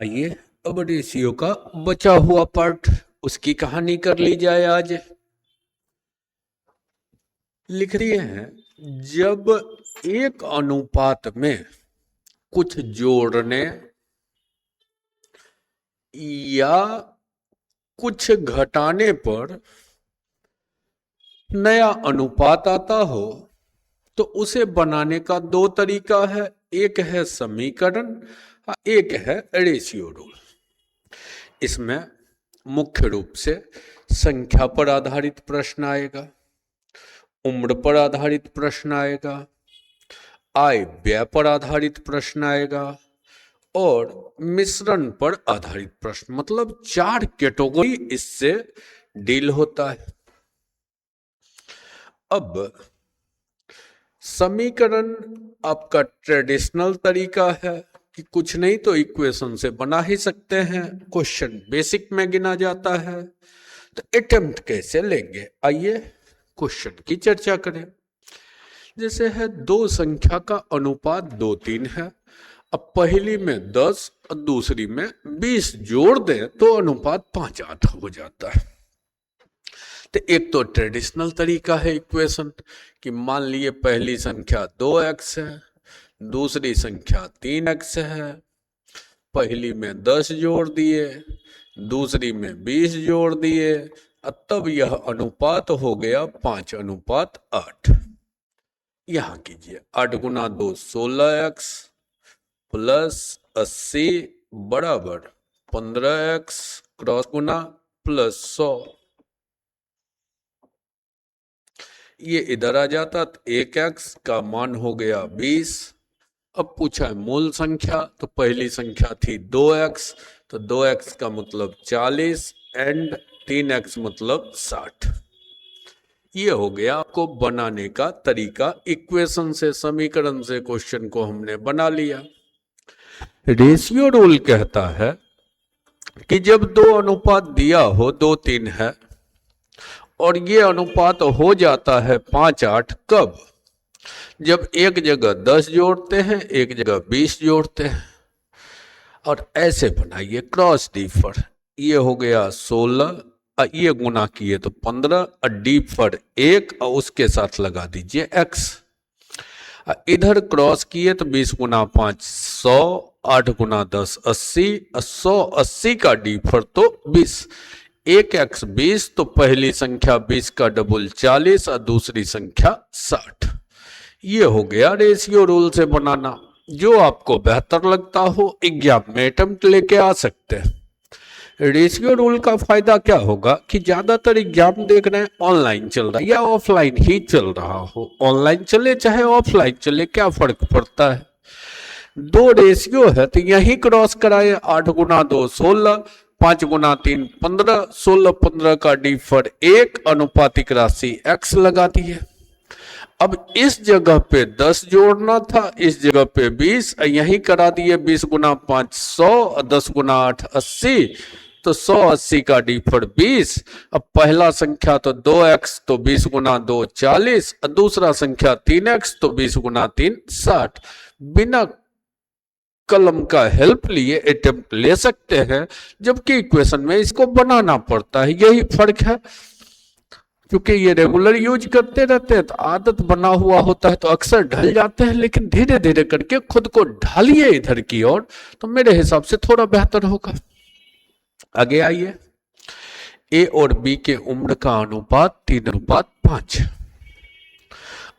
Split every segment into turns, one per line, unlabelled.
आइए अब रेशियो का बचा हुआ पार्ट उसकी कहानी कर ली जाए। आज लिख दिए हैं, जब एक अनुपात में कुछ जोड़ने या कुछ घटाने पर नया अनुपात आता हो तो उसे बनाने का दो तरीका है। एक है समीकरण, एक है रेशियो रूल। इसमें मुख्य रूप से संख्या पर आधारित प्रश्न आएगा, उम्र पर आधारित प्रश्न आएगा, आय व्यय पर आधारित प्रश्न आएगा और मिश्रण पर आधारित प्रश्न। मतलब 4 कैटेगरी इससे डील होता है। अब समीकरण आपका ट्रेडिशनल तरीका है कि कुछ नहीं तो इक्वेशन से बना ही सकते हैं, क्वेश्चन बेसिक में गिना जाता है। तो अटेम्प्ट कैसे लेंगे, आइए क्वेश्चन की चर्चा करें। जैसे है दो संख्या का अनुपात 2-3 है। अब पहली में 10 और दूसरी में 20 जोड़ दें तो अनुपात 5-8 हो जाता है। तो एक तो ट्रेडिशनल तरीका है इक्वेशन कि मान लिए पहली संख्या 2x है, दूसरी संख्या 3x है। पहली में 10 जोड़ दिए, दूसरी में 20 जोड़ दिए, तब यह अनुपात हो गया 5:8। यहां कीजिए 8 गुना 2 16x प्लस 80 बराबर 15x क्रॉस गुना प्लस 100। ये इधर आ जाता तो 1x का मान हो गया 20। अब पूछा है मूल संख्या, तो पहली संख्या थी 2x, तो 2x का मतलब 40 एंड 3x मतलब 60। ये हो गया आपको बनाने का तरीका। इक्वेशन से, समीकरण से क्वेश्चन को हमने बना लिया। रेशियो रूल कहता है कि जब दो अनुपात दिया हो 2-3 है और ये अनुपात हो जाता है 5-8, कब? जब एक जगह 10 जोड़ते हैं, एक जगह 20 जोड़ते हैं। और ऐसे बनाइए क्रॉस डिफर, ये हो गया 16, ये गुना किए तो 15 और डिफर 1 और उसके साथ लगा दीजिए x। इधर क्रॉस किए तो 20 गुना 5 100, 8 गुना 10 80, 180 का डिफर तो 20। 1x 20 तो पहली संख्या 20 का डबल 40 और दूसरी संख्या 60। ये हो गया रेशियो रूल से बनाना। जो आपको बेहतर लगता हो एग्जाम में अटेम्प्ट लेके आ सकते हैं। रेशियो रूल का फायदा क्या होगा कि ज्यादातर एग्जाम देख रहे हैं ऑनलाइन चल रहा है या ऑफलाइन ही चल रहा हो। ऑनलाइन चले चाहे ऑफलाइन चले, क्या फर्क पड़ता है। दो रेशियो है तो यही क्रॉस कराए। 8 गुना 2 16, 5 गुना 3 15, 16-15 का डिफर 1, अनुपातिक राशि x लगा दी है। अब इस जगह पे 10 जोड़ना था, इस जगह पे 20, यही करा दिए। 20 गुना 5 100 और 10 गुना 8 80, तो 180 का डिफर 20। अब पहला संख्या तो 2x, तो 20 गुना 2 40, और दूसरा संख्या 3x, तो 20 गुना 3 60। बिना कलम का हेल्प लिए अटेम्प्ट ले सकते हैं, जबकि इक्वेशन में इसको बनाना पड़ता है। यही फर्क है। क्योंकि ये रेगुलर यूज करते रहते हैं तो आदत बना हुआ होता है तो अक्सर ढल जाते हैं, लेकिन धीरे धीरे करके खुद को ढालिए इधर की ओर, तो मेरे हिसाब से थोड़ा बेहतर होगा। आगे आइए, ए और बी के उम्र का अनुपात 3:5।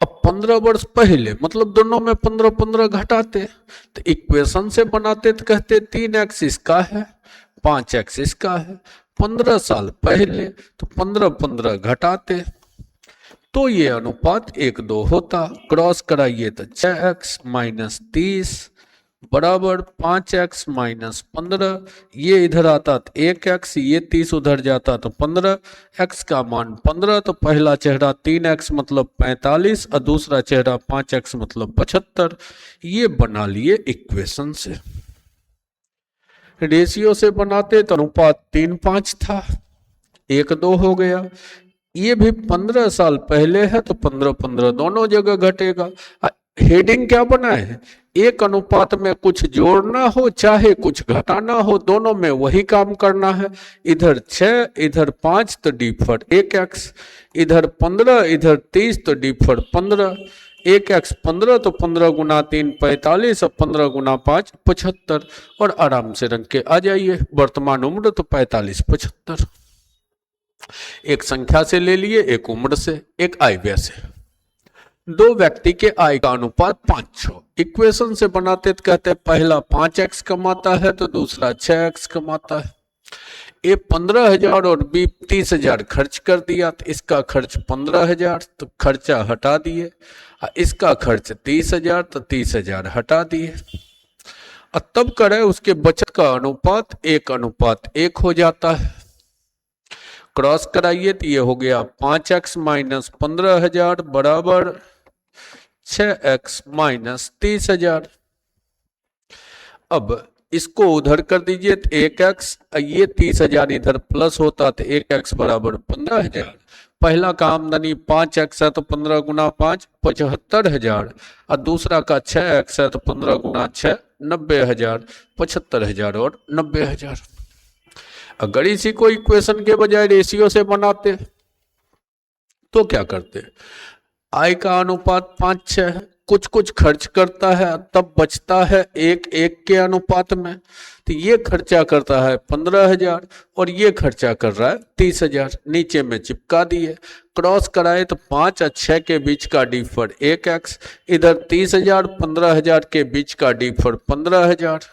अब 15 वर्ष पहले, मतलब दोनों में 15-15 घटाते तो इक्वेशन से बनाते तो कहते 3x इसका है, 5x इसका है। 15 साल पहले तो 15-15 घटाते तो ये अनुपात 1:2 होता। क्रॉस कराइए तो 6x माइनस 30 बराबर 5x माइनस 15। ये इधर आता तो 1x, ये 30 उधर जाता तो 15, x का मान 15, तो पहला चेहरा 3x मतलब 45 और दूसरा चेहरा 5x मतलब 75। ये बना लिए इक्वेशन से। रेशियो से बनाते तो अनुपात 3:5 था, 1:2 हो गया। ये भी 15 साल पहले है तो 15-15 दोनों जगह घटेगा। हेडिंग क्या बना है, एक अनुपात में कुछ जोड़ना हो चाहे कुछ घटाना हो, दोनों में वही काम करना है। इधर 6 इधर 5 तो डिफर 1x, इधर 15 इधर 30 तो डिफर 15, 1x 15 तो 15 गुना 3 45 और 15 गुना 5 75। और आराम से रंग के आ जाइए, वर्तमान उम्र तो 45 75। एक संख्या से ले लिए, एक उम्र से, एक आय व्यय से। दो व्यक्ति के आय का अनुपात 5:6। इक्वेशन से बनाते तो कहते हैं पहला 5x कमाता है तो दूसरा 6x कमाता है। ए 15,000 और बी 30,000 खर्च कर दिया, तो इसका खर्च 15,000 तो खर्चा हटा दिए, इसका खर्च 30,000 तो 30,000 हटा दिए। और तब करे उसके बचत का अनुपात 1:1 हो जाता है। क्रॉस कराइए तो ये हो गया 5x माइनस 15,000 बराबर 6x माइनस 30,000। अब इसको उधर कर दीजिए तो 1x, ये 30,000 इधर प्लस होता तो 1x बराबर 15,000। पहला का आमदनी 5x है तो 15 गुना 5 75,000, और दूसरा का 6x है तो 15 गुना 6 90,000, 75,000 और 90,000। अगर इसी को इक्वेशन के बजाय रेशियो से बनाते तो क्या करते, आय का अनुपात 5:6 है, कुछ कुछ खर्च करता है तब बचता है 1:1 के अनुपात में, तो ये खर्चा करता है 15,000 और ये खर्चा कर रहा है 30,000। नीचे में चिपका दिए, क्रॉस कराए तो 5 और 6 के बीच का डिफर 1x, इधर 30,000 15,000 के बीच का डिफर 15,000,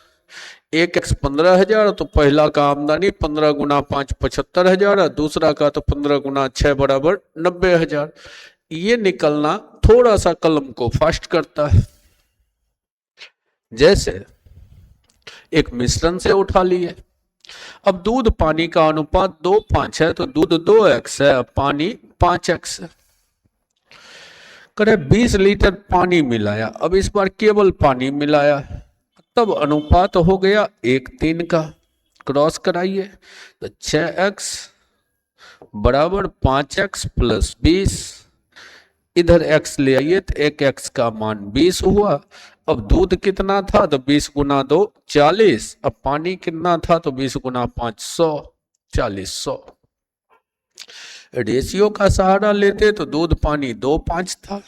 1x 15,000 तो पहला का आमदनी 15 गुना 5 75,000 और दूसरा का तो 15 गुना 6 बराबर 90,000। ये निकलना थोड़ा सा कलम को फास्ट करता है। जैसे एक मिश्रण से उठा लिए, अब दूध पानी का अनुपात 2:5 है तो दूध 2x है, पानी 5x है। करे 20 लीटर पानी मिलाया, अब इस बार केवल पानी मिलाया, तब अनुपात हो गया 1:3 का। क्रॉस कराइए तो 6x बराबर 5x प्लस 20, इधर x ले आइए तो 1x का मान 20 हुआ। अब दूध कितना था तो 20 गुना 2 40, अब पानी कितना था तो 20 गुना 5 100, 40 100। रेशियो का सहारा लेते तो दूध पानी 2:5 था,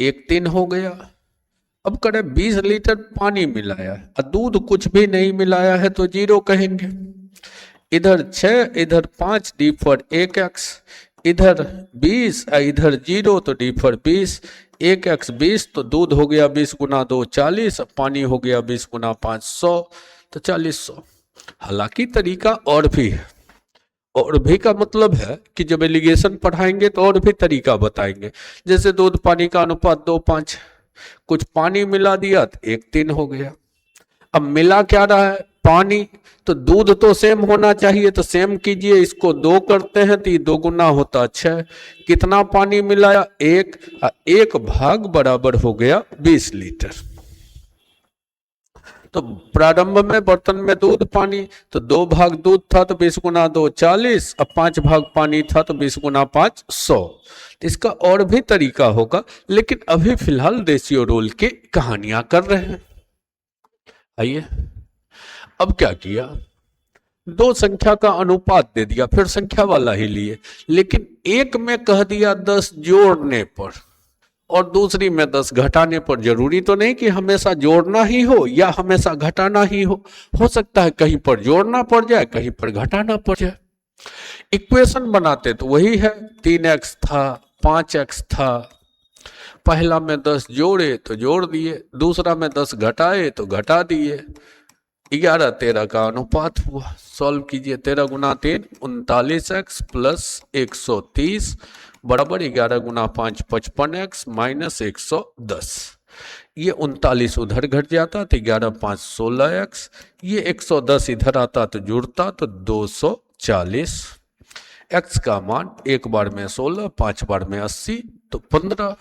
1:3 हो गया। अब करे 20 लीटर पानी मिलाया और दूध कुछ भी नहीं मिलाया है तो 0 कहेंगे। इधर 6 इधर 5 डिफर 1x, इधर 20 इधर 0 तो डिफर 20, 1x 20 तो दूध हो गया 20 गुना 2 40, पानी हो गया 20 गुना 5 100 तो 40 100। हालांकि तरीका और भी है, और भी का मतलब है कि जब एलिगेशन पढ़ाएंगे तो और भी तरीका बताएंगे। जैसे दूध पानी का अनुपात 2:5, कुछ पानी मिला दिया तो 1:3 हो गया। अब मिला क्या रहा है, पानी, तो दूध तो सेम होना चाहिए, तो सेम कीजिए, इसको 2 करते हैं तो ये 2 गुना होता 6। कितना पानी मिलाया 1, 1 भाग बराबर हो गया 20 लीटर। तो प्रारंभ में बर्तन में दूध पानी तो 2 भाग दूध था तो 20 गुना 2 40, अब 5 भाग पानी था तो 20 गुना 5 100। तो इसका और भी तरीका होगा, लेकिन अभी फिलहाल रेशियो रूल की कहानियां कर रहे हैं। आइए, अब क्या किया, दो संख्या का अनुपात दे दिया, फिर संख्या वाला ही लिए, लेकिन एक में कह दिया 10 जोड़ने पर और दूसरी में 10 घटाने पर। जरूरी तो नहीं कि हमेशा जोड़ना ही हो या हमेशा घटाना ही हो सकता है कहीं पर जोड़ना पड़ जाए कहीं पर घटाना पड़ जाए। इक्वेशन बनाते तो वही है, 3x था 5x था, पहला में 10 जोड़े तो जोड़ दिए, दूसरा में 10 घटाए तो घटा दिए, 11 13 का अनुपात हुआ। सॉल्व कीजिए, 13 गुना 3 39x प्लस 130 बराबर 11 गुना 5 55x माइनस 110। ये 39 उधर घट जाता तो 11 5 16x, ये 110 इधर आता तो जुड़ता तो 240। x का मान एक बार में 16, 5 बार में 80 तो 15।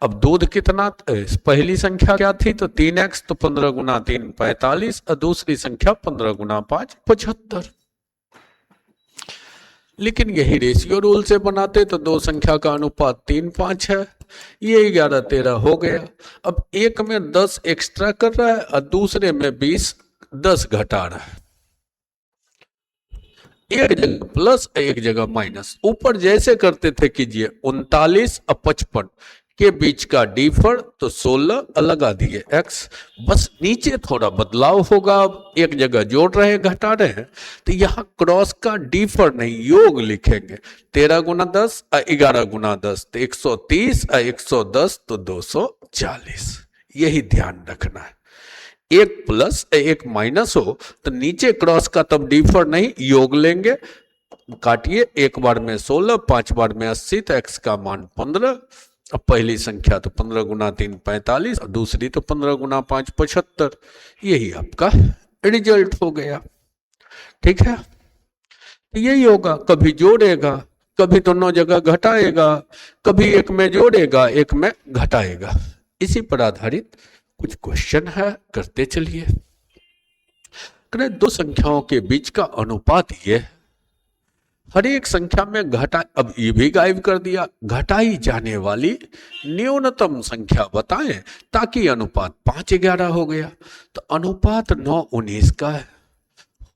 अब दूध कितना, पहली संख्या क्या थी तो 3x, तो 15 गुना 3 45 और दूसरी संख्या 15 गुना 5 75। लेकिन यही रेशियो रूल से बनाते तो दो संख्या का अनुपात 3:5 है ये 11 13 हो गया। अब एक में 10 एक्स्ट्रा कर रहा है और दूसरे में 20 10 घटा रहा है, एक जगह प्लस एक जगह माइनस। ऊपर जैसे करते थे कीजिए, 39 और 55 के बीच का डिफर तो 16 लगा दिए x। बस नीचे थोड़ा बदलाव होगा, अब एक जगह जोड़ रहे हैं घटा रहे हैं, तो यहाँ क्रॉस का डिफर नहीं योग लिखेंगे। 13 गुना 10 और 11 गुना 10 तो 130 और 110 तो 240। यही ध्यान रखना है। एक प्लस एक माइनस हो तो नीचे क्रॉस का तब डिफर नहीं, योग लेंगे। काटिए, एक बार में 16, 5 बार में 80 तो x का मान 15। अब पहली संख्या तो 15 गुना 3 45 और दूसरी तो 15 गुना 5 75। यही आपका रिजल्ट हो गया। ठीक है, तो यही होगा, कभी जोड़ेगा, कभी दोनों जगह घटाएगा, कभी एक में जोड़ेगा एक में घटाएगा। इसी पर आधारित कुछ क्वेश्चन है, करते चलिए। दो संख्याओं के बीच का अनुपात ये है, हर एक संख्या में घटा, अब ये भी गायब कर दिया, घटाई जाने वाली न्यूनतम संख्या बताएं ताकि अनुपात 5:11 हो गया। तो अनुपात 9:19 का है,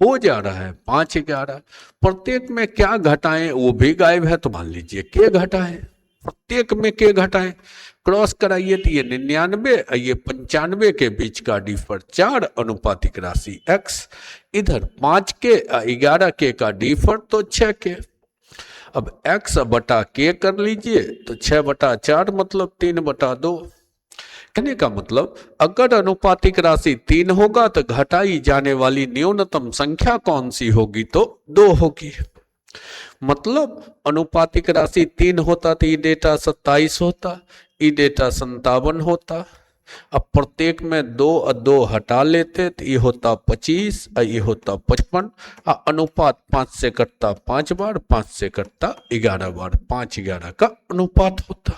हो जा रहा है 5:11। प्रत्येक में क्या घटाएं वो भी गायब है, तो मान लीजिए के घटाएं, प्रत्येक में के घटाएं, क्रॉस कराइए तो ये 99 और ये 95 के बीच का डिफर 4 अनुपातिक राशि x। इधर 5 के 11 के का डिफर तो 6 के। अब x बटा के कर लीजिए तो 6/4 मतलब 3/2। कहने का मतलब अगर अनुपातिक राशि 3 होगा तो घटाई जाने वाली न्यूनतम संख्या कौन सी होगी, तो 2 होगी। मतलब अनुपातिक राशि 3 होता तो ये डेटा 27 होता, ये डेटा 57 होता। अब प्रत्येक में 2 और 2 हटा लेते तो ये होता 25 और ये होता 55। अनुपात 5 से कटता 5 बार, 5 से कटता 11 बार, 5:11 का अनुपात होता।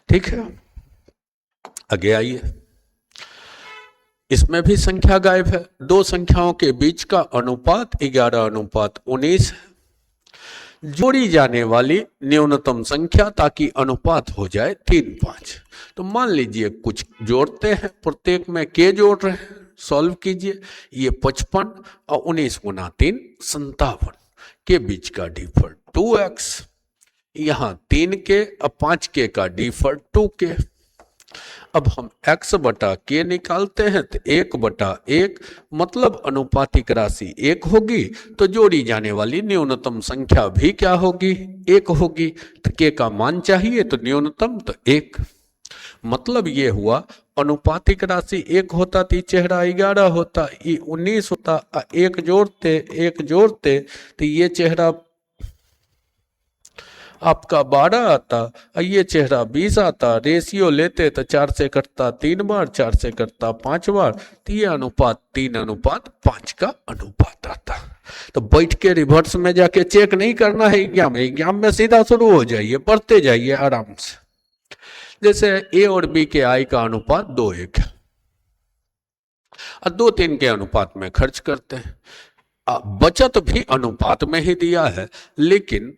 ठीक है, आगे आइए। इसमें भी संख्या गायब है, दो संख्याओं के बीच का अनुपात 11:19 है। जोड़ी जाने वाली न्यूनतम संख्या ताकि अनुपात हो जाए 3:5। तो मान लीजिए कुछ जोड़ते हैं, प्रत्येक में के जोड़ रहे हैं, सॉल्व कीजिए। ये 55 और 19 गुना 3 57 के बीच का डिफर 2x। यहाँ 3 के और 5 के का डिफर 2 के। अब हम x बटा के निकालते हैं तो 1/1 मतलब अनुपातिक राशि 1 होगी, तो जोड़ी जाने वाली न्यूनतम संख्या भी क्या होगी, 1 होगी। तो के का मान चाहिए तो न्यूनतम तो 1। मतलब ये हुआ अनुपातिक राशि 1 होता तो चेहरा 11 होता, ये 19 होता, 1 जोड़ते तो ये चेहरा आपका 12 आता और ये चेहरा 20 आता। रेशियो लेते तो 4 से कटता 3 बार, 4 से कटता 5 बार, तो ये अनुपात 3:5 का अनुपात आता। तो बैठ के रिवर्स में जाके चेक नहीं करना है एग्जाम में सीधा शुरू हो जाइए, पढ़ते जाइए आराम से। जैसे ए और बी के आई का अनुपात 2:1 है और 2:3 के अनुपात में खर्च करते हैं। बचत भी अनुपात में ही दिया है, लेकिन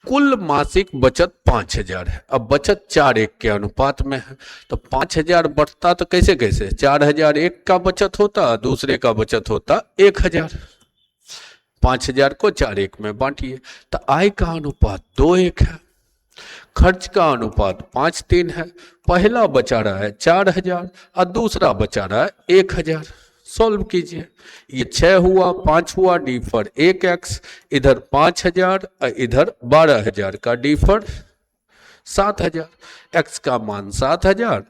कुल मासिक बचत 5,000 है। अब बचत 4:1 के अनुपात में है, तो 5,000 बढ़ता तो कैसे 4,000 एक का बचत होता, दूसरे का बचत होता 1,000। 5,000 को 4:1 में बांटिए, तो आय का अनुपात 2:1 है। खर्च का अनुपात 5:3 है। पहला बचा रहा है 4,000 और दूसरा बचा रहा है 1,000। सॉल्व कीजिए, ये 6 हुआ, 5 हुआ, डिफर 1x, इधर 5,000 और इधर 12,000 का डिफर 7,000। x का मान 7,000,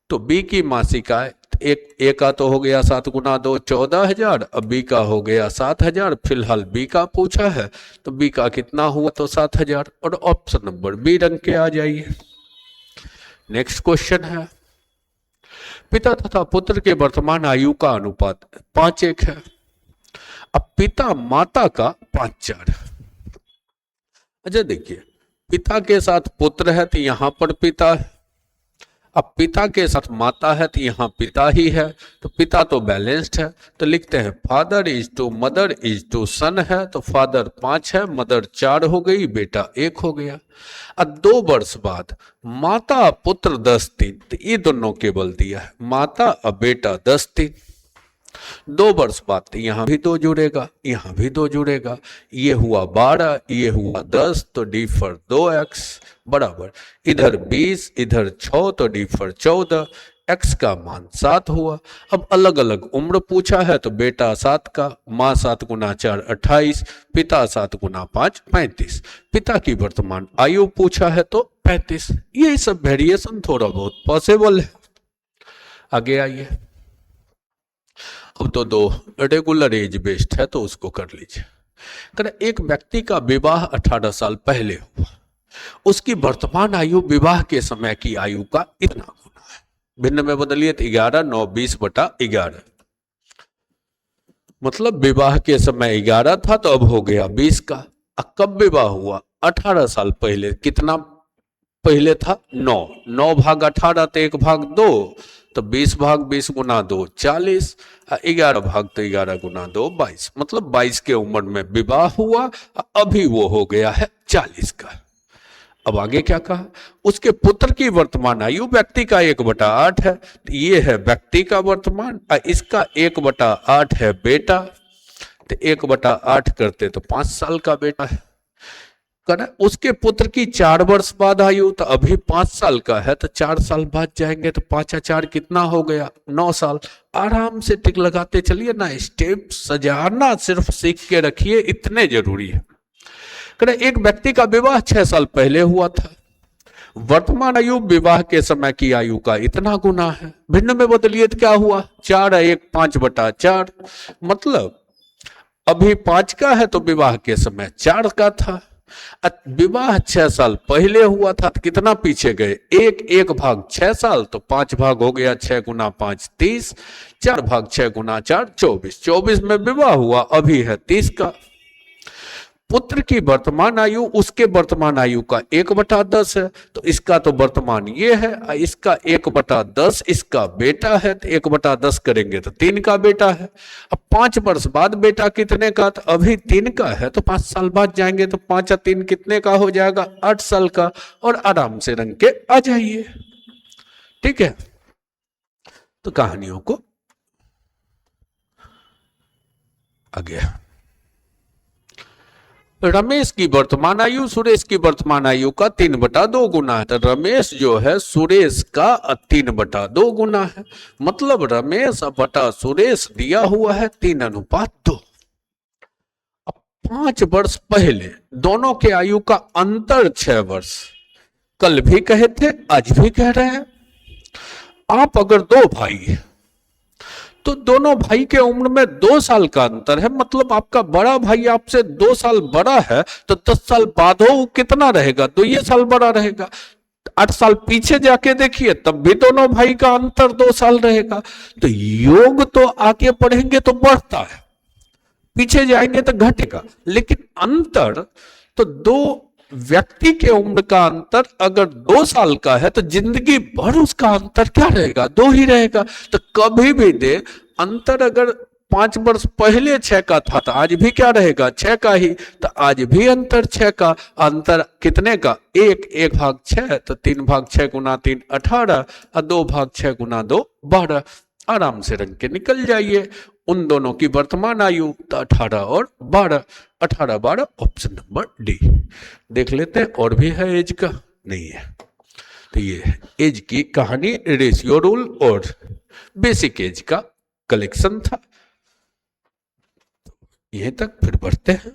तो b की मासिक आय एक का तो हो गया 7 गुना 2 14,000, अब b का हो गया 7,000। फिलहाल b का पूछा है तो b का कितना हुआ, तो 7,000। और ऑप्शन नंबर बी रंग के आ जाइए। नेक्स्ट क्वेश्चन है, पिता तथा पुत्र के वर्तमान आयु का अनुपात 5:1 है। अब पिता माता का 5:4 है। अच्छा देखिए, पिता के साथ पुत्र है तो यहां पर पिता है, अब पिता के साथ माता है तो यहाँ पिता ही है, तो पिता तो बैलेंस्ड है, तो लिखते हैं father is to mother is to son है, तो फादर 5 है, मदर 4 हो गई, बेटा 1 हो गया। अब 2 वर्ष बाद माता पुत्र 10 दिन, तो ये दोनों केवल दिया है, माता और बेटा 10 दिन। 2 वर्ष बाद यहां भी 2 जुड़ेगा, यहां भी 2 जुड़ेगा, ये हुआ 12, ये हुआ 10, तो डी फॉर 2x बराबर इधर 20, इधर 6, तो डी फॉर 14, x का मान 7 हुआ। अब अलग अलग उम्र पूछा है, तो बेटा 7 का, माँ 7 गुना 4 28, पिता 7 गुना 5 35, पिता की वर्तमान आयु पूछा है तो 35। ये सब वेरिएशन थोड़ा बहुत पॉसिबल है। आगे आइए, अब तो 2 रेगुलर एज बेस्ड है तो उसको कर लीजिए। कर एक व्यक्ति का विवाह 18 साल पहले हुआ, उसकी वर्तमान आयु विवाह के समय की आयु का इतना गुना है। भिन्न में बदलिए तो 11 9 20/11, मतलब विवाह के समय 11 था तो अब हो गया 20 का। अब कब विवाह हुआ? 18 साल पहले। कितना पहले था? 9, 9 भाग 18 तो 1 भाग 2, तो 20 भाग 20 गुना 2 40, 11 भाग तो 11 गुना 2 22, मतलब 22 के उम्र में विवाह हुआ, अभी वो हो गया है 40 का। अब आगे क्या कहा? उसके पुत्र की वर्तमान आयु व्यक्ति का 1/8 है, तो ये है व्यक्ति का वर्तमान, इसका 1/8 है बेटा, तो 1/8 करते तो 5 साल का बेटा है। उसके पुत्र की 4 वर्ष बाद आयु, तो अभी 5 साल का है, तो 4 साल बाद जाएंगे तो 5 या 4 कितना हो गया? 9 साल। आराम से टिक लगाते चलिए ना, स्टेप सजाना सिर्फ सीख के रखिए, इतने जरूरी है। एक व्यक्ति का विवाह 6 साल पहले हुआ था, वर्तमान आयु विवाह के समय की आयु का इतना गुना है। भिन्न में बदलिए तो क्या हुआ? 4 1 5/4, मतलब अभी 5 का है तो विवाह के समय 4 का था। विवाह 6 साल पहले हुआ था तो कितना पीछे गए? 1 भाग 6 साल, तो 5 भाग हो गया, 6 गुना 5 30, 4 भाग 6 गुना 4 24, 24 में विवाह हुआ, अभी है 30 का। पुत्र की वर्तमान आयु उसके वर्तमान आयु का 1/10 है, तो इसका तो वर्तमान ये है, इसका 1/10 इसका बेटा है, तो 1/10 करेंगे तो 3 का बेटा है। अब 5 वर्ष बाद बेटा कितने का? तो अभी 3 का है, तो 5 साल बाद जाएंगे तो 5 या 3 कितने का हो जाएगा? 8 साल का, और आराम से रंग के आ जाइए। ठीक है, तो कहानियों को आगे। रमेश की वर्तमान आयु सुरेश की वर्तमान आयु का 3/2 गुना है, तो रमेश जो है सुरेश का 3/2 गुना है, मतलब रमेश बटा सुरेश दिया हुआ है 3:2। अब 5 वर्ष पहले दोनों के आयु का अंतर 6 वर्ष, कल भी कहे थे आज भी कह रहे हैं। आप अगर 2 भाई तो दोनों भाई के उम्र में 2 साल का अंतर है, मतलब आपका बड़ा भाई आपसे 2 साल बड़ा है, तो 10 साल बाद हो कितना रहेगा? 2 साल बड़ा रहेगा। 8 साल पीछे जाके देखिए, तब भी दोनों भाई का अंतर 2 साल रहेगा। तो योग तो आगे बढ़ेंगे तो बढ़ता है, पीछे जाएंगे तो घटेगा, लेकिन अंतर तो 2 व्यक्ति के उम्र का अंतर अगर 2 साल का है तो जिंदगी भर उसका अंतर क्या रहेगा? 2 ही रहेगा। तो कभी भी दे अंतर अगर 5 वर्ष पहले 6 का था तो आज भी क्या रहेगा? 6 का ही, तो आज भी अंतर 6 का। अंतर कितने का? 1 भाग 6, तो 3 भाग 6 गुना 3 18, और 2 भाग 6 गुना 2 12। आराम से रंग के निकल जाइए। उन दोनों की वर्तमान आयु तो 18 और 12, 18 12, ऑप्शन नंबर डी। देख लेते हैं और भी है एज का? नहीं है। तो ये एज की कहानी, रेशियो रूल और बेसिक एज का कलेक्शन था। यहीं तक, फिर बढ़ते हैं।